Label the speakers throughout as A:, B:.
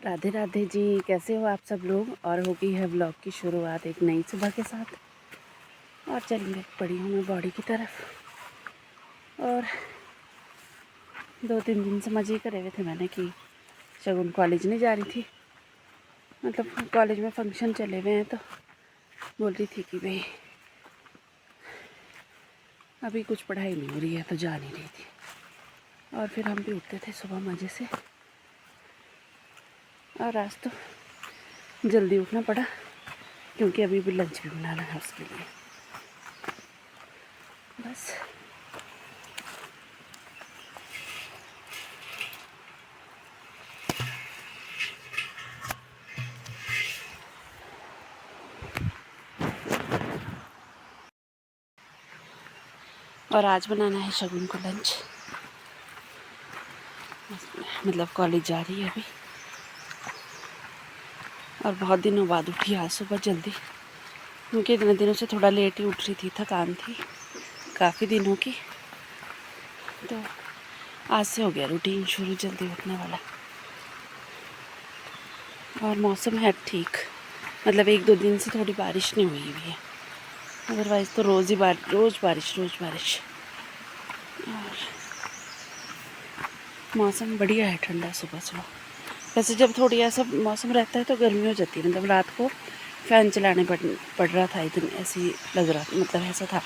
A: राधे राधे जी, कैसे हो आप सब लोग। और हो गई है व्लॉग की शुरुआत एक नई सुबह के साथ। और चलिए पड़ी हूँ मैं बॉडी की तरफ। और 2-3 दिन से मज़े करे हुए थे मैंने कि शगुन कॉलेज नहीं जा रही थी, मतलब कॉलेज में फंक्शन चले हुए हैं, तो बोल रही थी कि भाई अभी कुछ पढ़ाई नहीं हो रही है तो जा नहीं रही थी। और फिर हम भी उठते थे सुबह मज़े से, और आज तो जल्दी उठना पड़ा क्योंकि अभी भी लंच भी बनाना है उसके लिए। बस और आज बनाना है शगुन को लंच, मतलब कॉलेज जा रही है अभी। और बहुत दिनों बाद उठी आज सुबह जल्दी, क्योंकि इतने दिनों से थोड़ा लेट ही उठ रही थी, थकान थी काफ़ी दिनों की। तो आज से हो गया रूटीन शुरू जल्दी उठने वाला। और मौसम है ठीक, मतलब 1-2 दिन से थोड़ी बारिश नहीं हुई भी है, अदरवाइज़ तो रोज़ बारिश। और मौसम बढ़िया है, ठंडा सुबह सुबह। वैसे जब थोड़ी ऐसा मौसम रहता है तो गर्मी हो जाती है, मतलब रात को फ़ैन चलाने पड़ रहा था, इतनी ऐसी लग रहा, मतलब ऐसा था,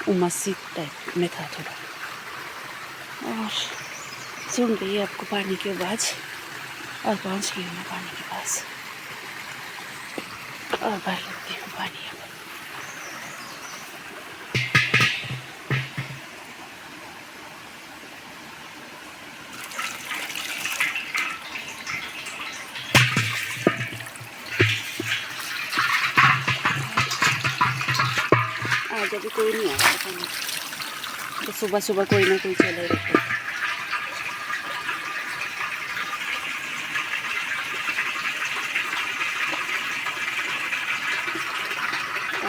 A: उमस सी टाइप में था थोड़ा। और सुन रही है आपको पानी की आवाज़, और पहुँच गई हूँ मैं पानी के पास, और भर लेती हूँ पानी। आज अभी कोई नहीं आया पानी, तो सुबह सुबह कोई ना कोई चले रहता है।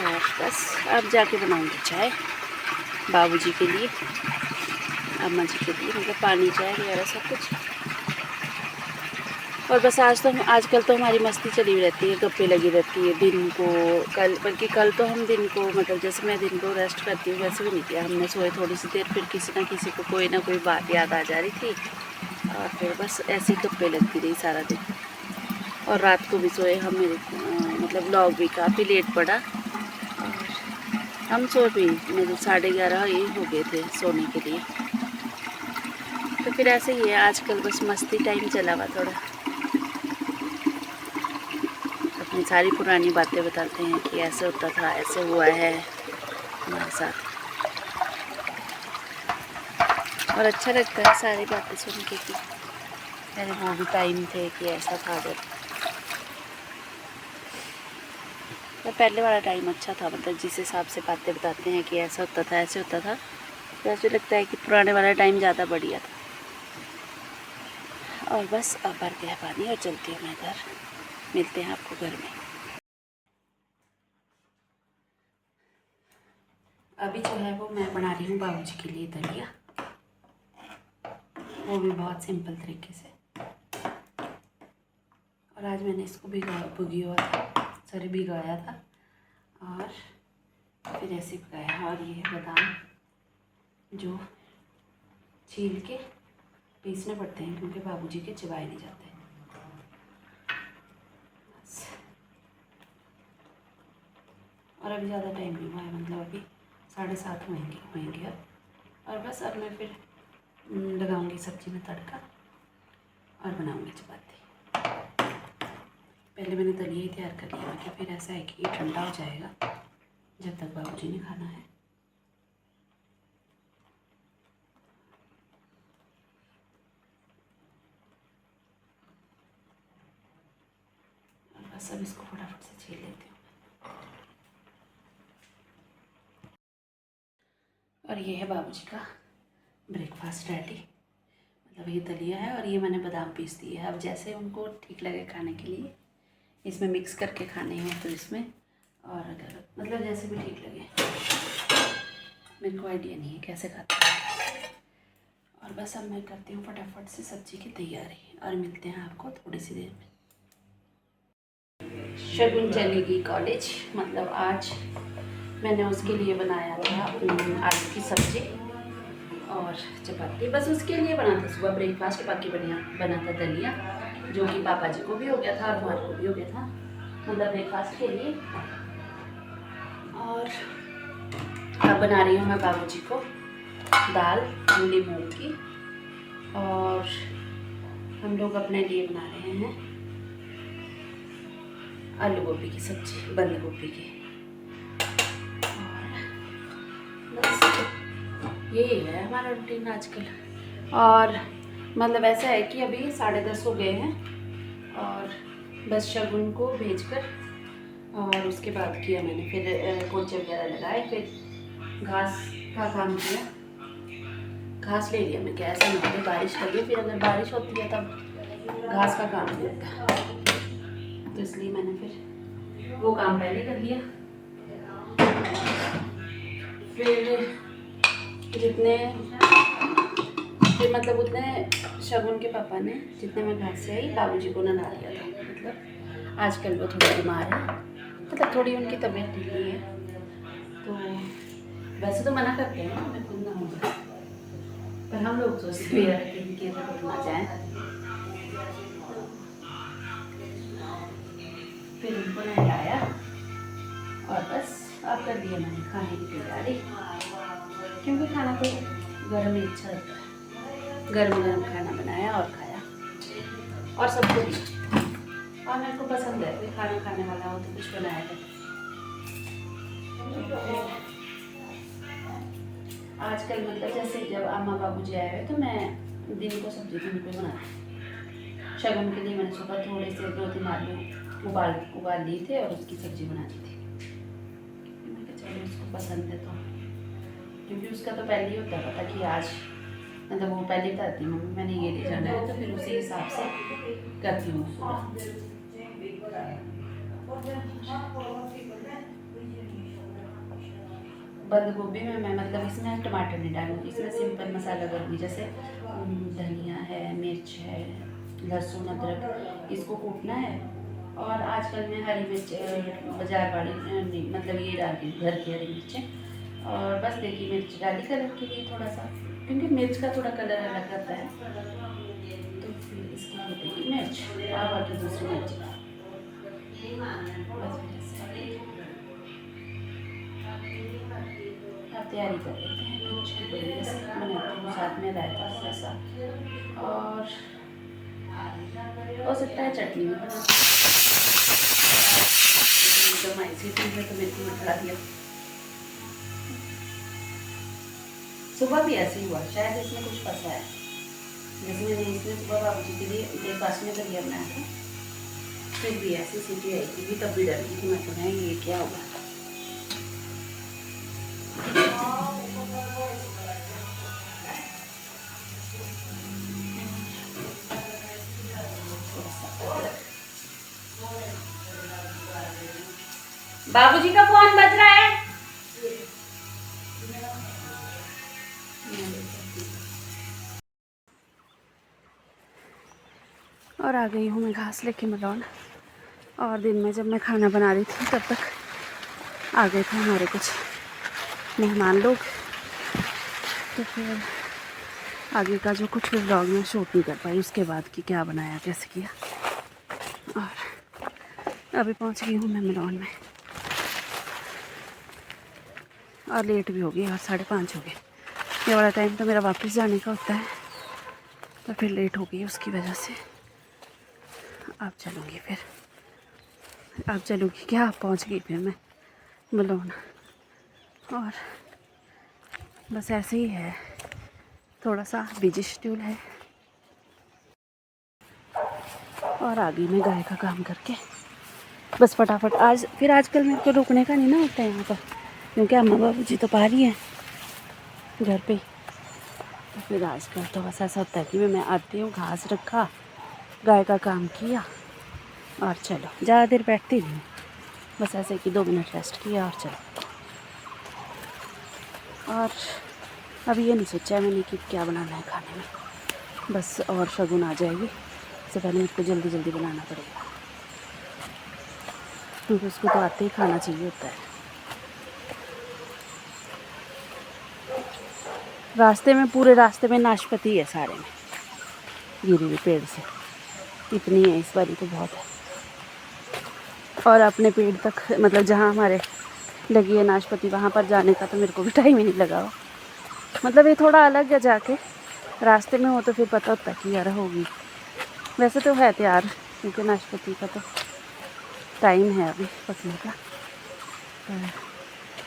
A: और बस अब जाके बनाऊंगी चाय बाबूजी के लिए, अम्मा जी के लिए, मतलब पानी चाय वगैरह सब कुछ। और बस आजकल तो हमारी मस्ती चली हुई रहती है, गप्पे लगी रहती है दिन को। बल्कि कल तो हम दिन को, मतलब जैसे मैं दिन को रेस्ट करती हूँ वैसे भी नहीं किया हमने, सोए थोड़ी सी देर, फिर किसी ना किसी को कोई ना कोई बात याद आ जा रही थी, और फिर बस ऐसे ही गप्पे लगती रही सारा दिन। और रात को भी सोए हम, मतलब व्लॉग भी काफ़ी लेट पड़ा, और हम सो भी मतलब 11:30 ही हो गए थे सोने के लिए। तो फिर ऐसे ही है आजकल, बस मस्ती टाइम चला हुआ थोड़ा, अपनी सारी पुरानी बातें बताते हैं कि ऐसे होता था, ऐसे हुआ है हमारे साथ। और अच्छा लगता है सारी बातें सुन के कि पहले वो भी टाइम थे कि ऐसा था जब, तो पहले वाला टाइम अच्छा था, मतलब जिस हिसाब से बातें बताते हैं कि ऐसा होता था, ऐसे होता था, तो ऐसे लगता है कि पुराने वाला टाइम ज़्यादा बढ़िया था। और बस अब भर गया पानी और चलती हूँ मैं घर, मिलते हैं आपको घर में। अभी जो है वो मैं बना रही हूँ बाबूजी के लिए दलिया, वो भी बहुत सिंपल तरीके से। और आज मैंने इसको भिगोया था और फिर ऐसे पकाया। और ये है बादाम जो छील के पीसने पड़ते हैं क्योंकि बाबूजी के चबाए नहीं जाते। बस, और अभी ज़्यादा टाइम नहीं हुआ है, मतलब अभी 7:30 होंगे अब। और बस अब मैं फिर लगाऊंगी सब्जी में तड़का और बनाऊंगी चपाती। पहले मैंने दलिया ही तैयार कर लिया कि फिर ऐसा है कि ये ठंडा हो जाएगा जब तक बाबूजी ने खाना है। और बस अब इसको फटाफट से छील लेती हूँ। और ये है बाबूजी का ब्रेकफास्ट रेडी, मतलब ये दलिया है और ये मैंने बादाम पीस दिए है। अब जैसे उनको ठीक लगे खाने के लिए, इसमें मिक्स करके खाने हैं तो इसमें, और अगर मतलब जैसे भी ठीक लगे, मेरे को आइडिया नहीं है कैसे खाते हैं। और बस अब मैं करती हूँ फटाफट से सब्जी की तैयारी और मिलते हैं आपको थोड़ी सी देर में। शगुन चलेगी कॉलेज, मतलब आज मैंने उसके लिए बनाया था आलू की सब्ज़ी और चपाती, बस उसके लिए बना था सुबह ब्रेकफास्ट। बाकी बना था दलिया, जो कि पापा जी को भी हो गया था और हमारे को भी हो गया था, मतलब ब्रेकफास्ट के लिए। और अब बना रही हूँ मैं बाबू जी को दाल मूली मूंग की, और हम लोग अपने लिए बना रहे हैं आलू गोभी की सब्जी, बंद गोभी की। यही है हमारा रूटीन आजकल। और मतलब ऐसा है कि अभी 10:30 हो गए हैं और बस शगुन को भेजकर और उसके बाद किया मैंने फिर पोछे वगैरह लगाए, फिर घास का काम किया। घास ले लिया मैं, क्या ऐसा ना हो बारिश लगी, फिर अगर बारिश होती है तब घास का काम नहीं होता, तो इसलिए मैंने फिर वो काम पहले कर लिया। फिर जितने फिर मतलब उतने शगुन के पापा ने जितने मैं घर से आई बाबूजी को नला दिया था। मतलब आजकल वो थोड़ा बीमार है, मतलब थोड़ी उनकी तबीयत ठीक नहीं है, तो वैसे तो मना करते हैं मैं खुद ना होगा, पर हम लोग सोचते भी रहते हैं कि खुद ना जाए। फिर उनको नहलाया और बस अब कर दिया मैंने खाने की तैयारी, क्योंकि खाना तो गर्म ही अच्छा लगता है। गर्म गर्म खाना बनाया और खाया, और सबको दी, और मेरे को पसंद है कोई खाना खाने वाला हो तो कुछ बनाया था। आजकल मतलब जैसे जब अम्मा बाबूजी आए हुए तो मैं दिन को सब्जी दिन को बनाया। शगुन के लिए मैंने सुबह थोड़े से 2-3 आलू उबाल लिए थे और उसकी सब्जी बना दी थी। मैं कहा चलो उसको पसंद है तो, क्योंकि उसका तो पहले ही होता पता कि आज मतलब वो पहले बताती मम्मी मैंने ये ले जाना है, तो फिर उसी हिसाब से करती हूँ पूरा। बंद गोभी में मैं मतलब इसमें टमाटर नहीं डालूंगी, इसमें सिंपल मसाला करूँगी, जैसे धनिया है, मिर्च है, लहसुन अदरक, इसको कूटना है। और आजकल मैं हरी मिर्च बाजार वाली नहीं, मतलब ये डाल रही हूँ घर की हरी मिर्चें, और बस देखिए मिर्च डाली कलर के लिए थोड़ा सा, क्योंकि मिर्च का थोड़ा कलर अलग आता है, तो फिर इसकी होगी मिर्च और बाकी दूसरी मिर्च अब तैयारी कर लेते हैं कुछ बढ़िया से बनाती हूँ, साथ में रायता ऐसा, और हो सकता है चटनी भी बना एकदम ऐसी थी तो मेरे को उठा दिया। सुबह भी ऐसे ही हुआ, शायद इसमें कुछ फंसा है, जैसे मैंने इसमें सुबह बाबूजी के लिए ब्रेकफास्ट में दलिया बनाया था, फिर भी ऐसी सीटी आई थी, तब भी डर गई थी मैं, तो मैं ये क्या होगा। बाबूजी का फोन बज रहा है। और आ गई हूँ मैं घास लेके मलौन, और दिन में जब मैं खाना बना रही थी तब तक आ गए थे हमारे कुछ मेहमान लोग, तो फिर आगे का जो कुछ भी व्लॉग में शूट नहीं कर पाई, उसके बाद की क्या बनाया कैसे किया। और अभी पहुँच गई हूँ मैं मलौन में, और लेट भी हो गई, और 5:30 हो गए। ये वाला टाइम तो मेरा वापस जाने का होता है, तो फिर लेट हो गई उसकी वजह से। अब चलूँगी क्या, अब पहुँच गई फिर मैं मलौन। और बस ऐसे ही है, थोड़ा सा बिजी शेड्यूल है। और आ गई मैं गाय का काम करके, बस फटाफट आज फिर आजकल मेरे को रुकने का नहीं ना होता है यहाँ पर, क्योंकि अम्मा बाबूजी तो पा रही हैं घर पे, तो फिर आजकल तो बस ऐसा होता है कि मैं आती हूँ, घास रखा, गाय का काम किया और चलो, ज़्यादा देर बैठती नहीं, बस ऐसे कि 2 मिनट रेस्ट किया और चलो। और अभी ये नहीं सोचा है मैंने कि क्या बनाना है खाने में, बस और शगुन आ जाएगी इससे पहले मुझको जल्दी जल्दी बनाना पड़ेगा, क्योंकि उसको तो आते ही खाना चाहिए होता है। रास्ते में, पूरे रास्ते में नाशपाती है सारे में गिरी हुई पेड़ से, इतनी है इस बारी तो बहुत है। और अपने पेड़ तक मतलब जहाँ हमारे लगी है नाशपाती वहाँ पर जाने का तो मेरे को भी टाइम ही नहीं लगा हो। मतलब ये थोड़ा अलग है, जाके रास्ते में हो तो फिर पता होता है कि यार होगी। वैसे तो है तैयार, क्योंकि नाशपाती का तो टाइम है अभी पकने का।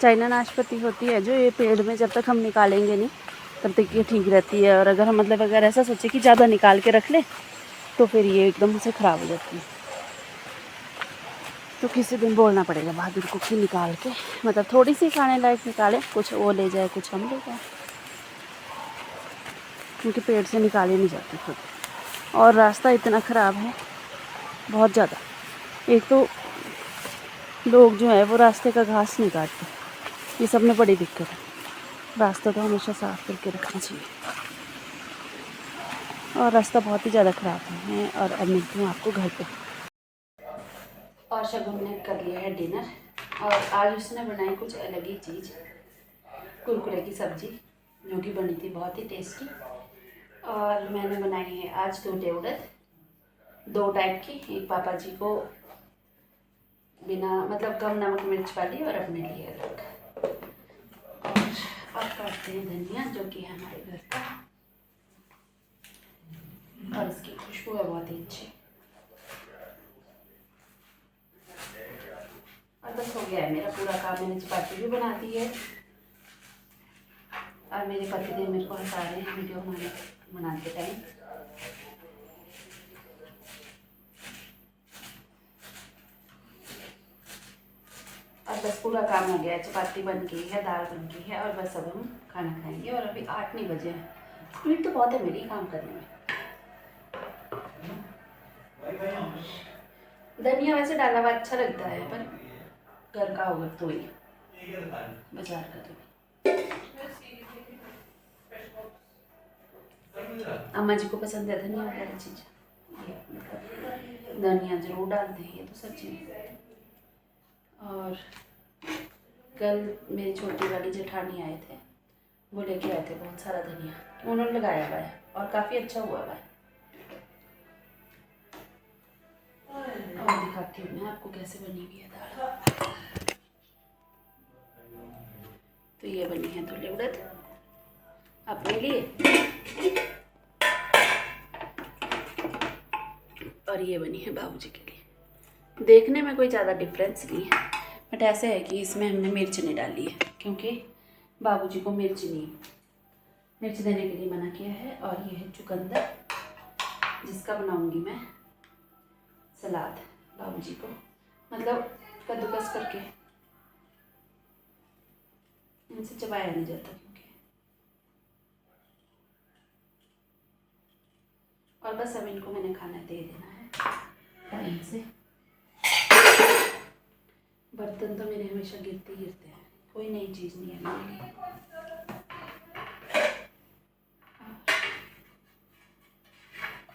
A: चाइना नाशपाती होती है जो ये पेड़ में जब तक हम निकालेंगे नहीं तब तक ये ठीक रहती है। और अगर हम मतलब अगर ऐसा सोचे कि ज़्यादा निकाल के रख ले तो फिर ये एकदम से ख़राब हो जाती है। तो किसी दिन बोलना पड़ेगा बहादुर को कि निकाल के, मतलब थोड़ी सी खाने लायक निकाले, कुछ वो ले जाए कुछ हम ले जाए, क्योंकि पेड़ से निकाले नहीं जाती खुद। और रास्ता इतना ख़राब है बहुत ज़्यादा। एक तो लोग जो है वो रास्ते का घास नहीं काटते, ये सब में बड़ी दिक्कत है। रास्ता तो हमेशा साफ़ करके रखना चाहिए। और रास्ता बहुत ही ज़्यादा ख़राब है। और अब मिलती हूँ आपको घर पे। और शगुन ने कर लिया है डिनर, और आज उसने बनाई कुछ अलग ही चीज़, कुरकुरे की सब्ज़ी जो कि बनी थी बहुत ही टेस्टी। और मैंने बनाई है आज दूल्हे उड़द, 2 टाइप की, एक पापा जी को बिना मतलब कम नमक मिर्च वाली और अपने लिए अलग। और अब काटते हैं धनिया जो कि है हमारे घर का, और इसकी खुशबू है बहुत ही अच्छी। और बस हो गया है मेरा पूरा काम। मैंने चपाती भी बना दी है, और मेरे पतिदेव मेरे को हंसा रहे हैं वीडियो बनाते टाइम। और बस पूरा काम हो गया है, चपाती बन गई है, दाल बन गई है, और बस अब हम खाना खाएंगे। और अभी 8 नहीं बजे हैं, स्पीड तो बहुत है मेरी काम करने में। धनिया वैसे डाला हुआ अच्छा लगता है, पर घर का होगा तो ही, बाजार का तो। अम्मा जी को पसंद है धनिया वगैरह चीज़, धनिया जरूर डालते हैं ये तो सच है। और कल मेरी छोटी वाली जेठानी आए थे, वो लेके आए थे बहुत सारा धनिया, उन्होंने लगाया हुआ है और काफ़ी अच्छा हुआ हुआ है। और दिखाती हूँ मैं आपको कैसे बनी हुई है दाल। तो ये बनी है दूल्हे उड़द अपने लिए, और ये बनी है बाबूजी के लिए। देखने में कोई ज़्यादा डिफरेंस नहीं है, बट ऐसे है कि इसमें हमने मिर्च नहीं डाली है, क्योंकि बाबूजी को मिर्च देने के लिए मना किया है। और ये है चुकंदर, जिसका बनाऊंगी मैं सलाद बाबूजी को, मतलब कद्दूकस करके, इनसे चबाया नहीं जाता क्योंकि। और बस अब इनको मैंने खाना दे देना है टाइम से। बर्तन तो मेरे हमेशा गिरते हैं, कोई नई चीज़ नहीं है मेरे लिए।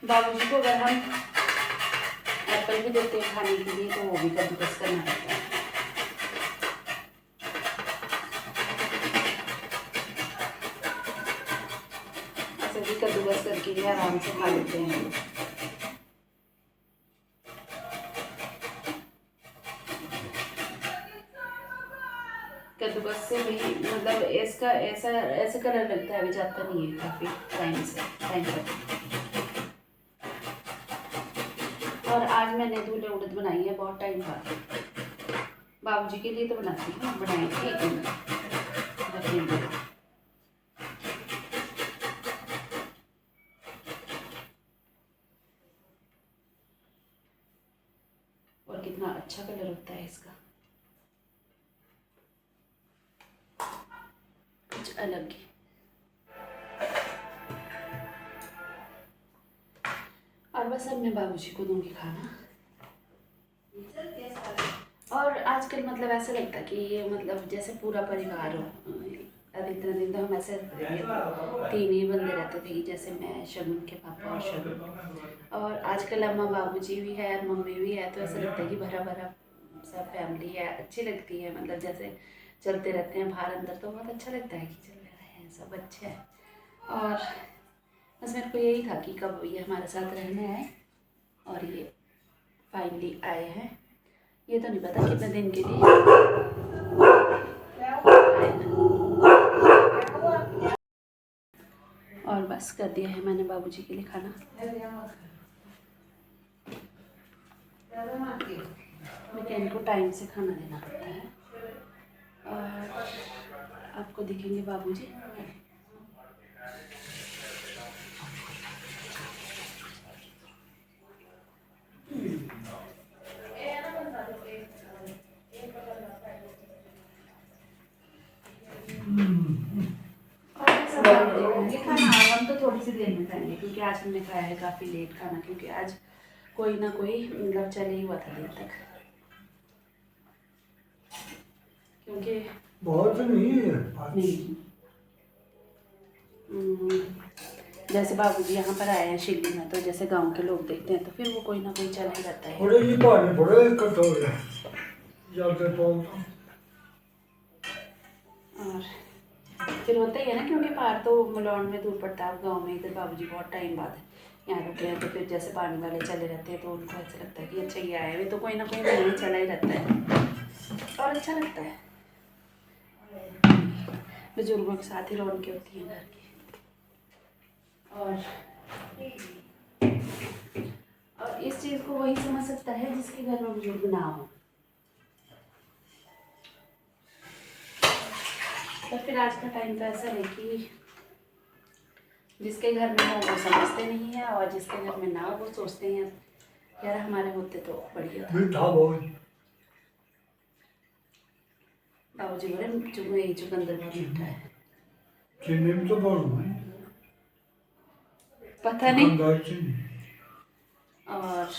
A: बाबूजी को अगर हम एप्पल भी देते हैं खाने के लिए तो वो भी कद्दूकस करना पड़ता है। ऐसे भी कद्दूकस करके भी आराम से खा लेते हैं। कद्दूकस से भी मतलब इसका ऐसा कलर लगता है, अभी जाता नहीं है काफ़ी टाइम तक। और आज मैंने दूल्हे उड़द बनाई है बहुत टाइम बाद, बाबूजी के लिए तो बनाती हूँ, बनाई थी एक दिन। और कितना अच्छा कलर होता है इसका, कुछ अलग ही। और बस अब मैं बाबूजी को दूंगी खाना। और आजकल मतलब ऐसा लगता है कि ये मतलब जैसे पूरा परिवार हो, अब इतने दिन तो हम ऐसे रहते थे, 3 ही बंदे रहते थे, जैसे मैं, शगुन के पापा और शगुन। और आजकल अम्मा बाबूजी भी है और मम्मी भी है, तो ऐसा लगता है कि भरा भरा सब फैमिली है, अच्छी लगती है। मतलब जैसे चलते रहते हैं बाहर अंदर, तो बहुत अच्छा लगता है कि चल रहे हैं, सब अच्छे हैं। और बस मेरे को यही था कि कब ये हमारे साथ रहने आए, और ये फाइनली आए हैं। ये तो नहीं पता कितने दिन के लिए आए हैं। और बस कर दिया है मैंने बाबूजी के लिए खाना। लेकिन इनको टाइम से खाना देना पड़ता है। और आपको दिखेंगे बाबूजी। खाना हम तो थोड़ी सी देर में खाएंगे, क्योंकि आज हमने खाया है काफ़ी लेट खाना, क्योंकि आज कोई ना कोई मतलब चले ही हुआ था देर तक, क्योंकि
B: बहुत नहीं है
A: नहीं जैसे बाबूजी यहाँ पर आए हैं शिल्ली में, तो जैसे गांव के लोग देखते हैं तो फिर वो कोई ना कोई चला ही रहता है।
B: थोड़े ही पानी बड़े इकट्ठा हो गया जाते पाऊँ।
A: और फिर होता ही है ना, क्योंकि पार तो मलौन में दूर पड़ता है, गांव में इधर बाबूजी बहुत टाइम बाद यहाँ रुके हैं, तो फिर जैसे पानी वाले चले रहते हैं तो उनको ऐसा लगता है कि अच्छा ये आए हुए, तो कोई ना कोई महीने चला ही रहता है और अच्छा लगता है। बुजुर्गों के साथ ही रौनकें होती हैं घर की। और इस चीज़ को वही समझ सकता है जिसके घर में बुजुर्ग ना हो। तो फिर आज का टाइम तो ऐसा है कि जिसके घर में हो वो समझते नहीं है, और जिसके घर में ना हो वो सोचते हैं यार हमारे होते तो बढ़िया था।
B: मीठा बहुत
A: बाबूजी बोले यही चुकंदर बहुत मीठा है।
B: चीनी भी तो बहुत है
A: पता नहीं।
B: दुकानदार चीनी।
A: और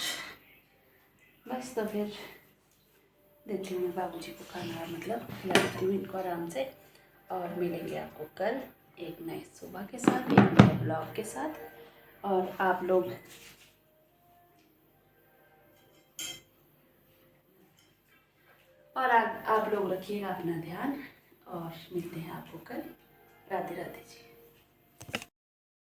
A: बस तो फिर देती हूँ मैं बाबूजी को खाना, मतलब खिला देती हूँ इनको आराम से। और मिलेंगे आपको कल एक नए सुबह के साथ, एक नए ब्लॉग के साथ। और आप लोग आप लोग रखिएगा अपना ध्यान, और मिलते हैं आपको कल। राधे राधे जी।